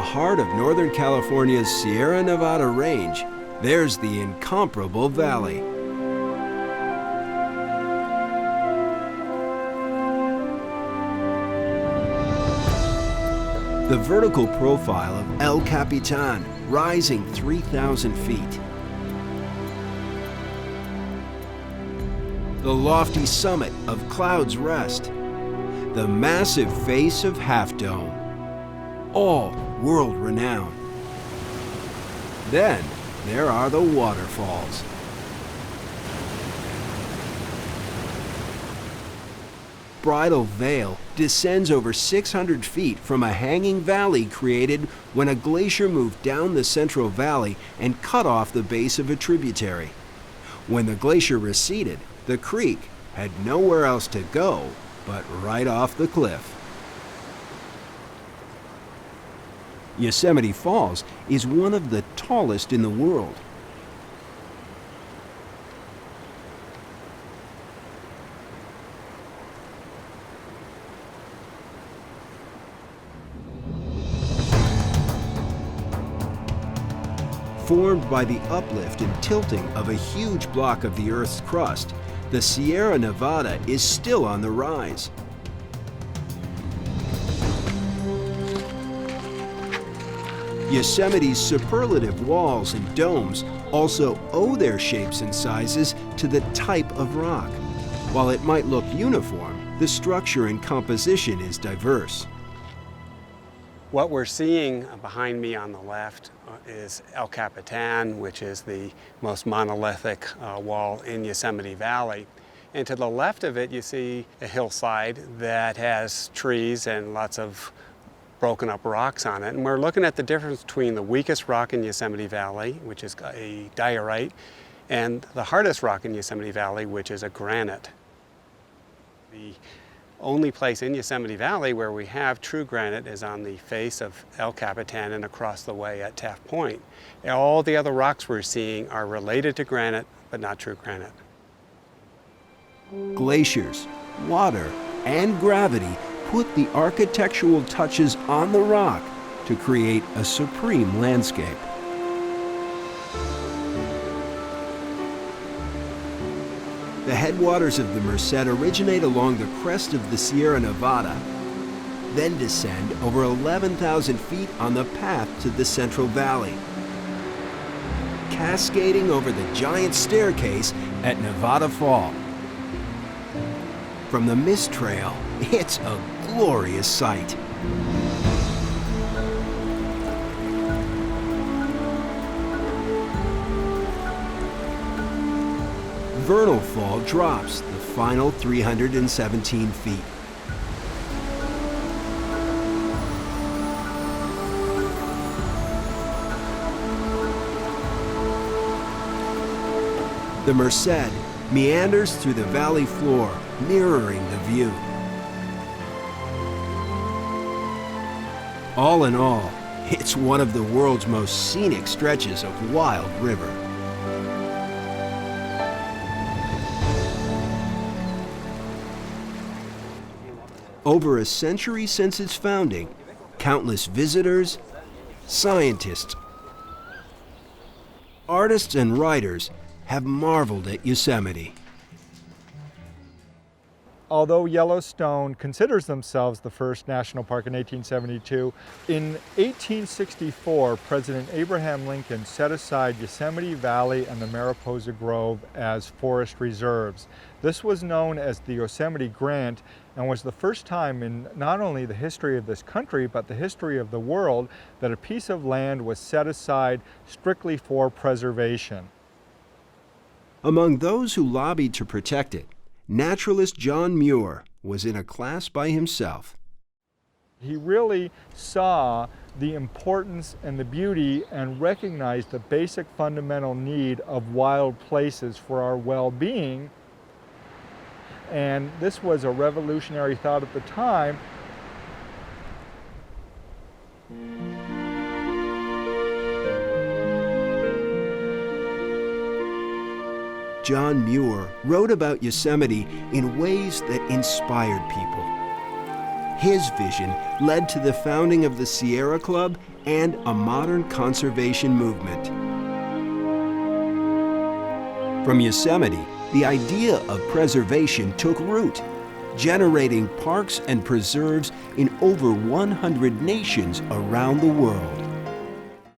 heart of Northern California's Sierra Nevada range, there's the Incomparable Valley. The vertical profile of El Capitan, rising 3,000 feet. The lofty summit of Cloud's Rest. The massive face of Half Dome. All world-renowned. Then there are the Waterfalls. Bridal Veil descends over 600 feet from a hanging valley created when a glacier moved down the Central Valley and cut off the base of a tributary. When the glacier receded, the creek had nowhere else to go but right off the cliff. Yosemite Falls is one of the tallest in the world. Formed by the uplift and tilting of a huge block of the Earth's crust, the Sierra Nevada is still on the rise. Yosemite's superlative walls and domes also owe their shapes and sizes to the type of rock. While it might look uniform, the structure and composition is diverse. What we're seeing behind me on the left is El Capitan, which is the most monolithic wall in Yosemite Valley. And to the left of it, you see a hillside that has trees and lots of broken up rocks on it. And we're looking at the difference between the weakest rock in Yosemite Valley, which is a diorite, and the hardest rock in Yosemite Valley, which is a granite. The only place in Yosemite Valley where we have true granite is on the face of El Capitan and across the way at Taft Point. All the other rocks we're seeing are related to granite, but not true granite. Glaciers, water, and gravity put the architectural touches on the rock to create a supreme landscape. The headwaters of the Merced originate along the crest of the Sierra Nevada, then descend over 11,000 feet on the path to the Central Valley, cascading over the giant staircase at Nevada Fall. From the Mist Trail, it's a glorious sight. Vernal Fall drops the final 317 feet. The Merced meanders through the valley floor, mirroring the view. All in all, it's one of the world's most scenic stretches of wild river. Over a century since its founding, countless visitors, scientists, artists, and writers have marveled at Yosemite. Although Yellowstone considers themselves the first national park in 1872, in 1864, President Abraham Lincoln set aside Yosemite Valley and the Mariposa Grove as forest reserves. This was known as the Yosemite Grant and was the first time in not only the history of this country, but the history of the world, that a piece of land was set aside strictly for preservation. Among those who lobbied to protect it, naturalist John Muir was in a class by himself. He really saw the importance and the beauty and recognized the basic fundamental need of wild places for our well-being. And this was a revolutionary thought at the time. John Muir wrote about Yosemite in ways that inspired people. His vision led to the founding of the Sierra Club and a modern conservation movement. From Yosemite, the idea of preservation took root, generating parks and preserves in over 100 nations around the world.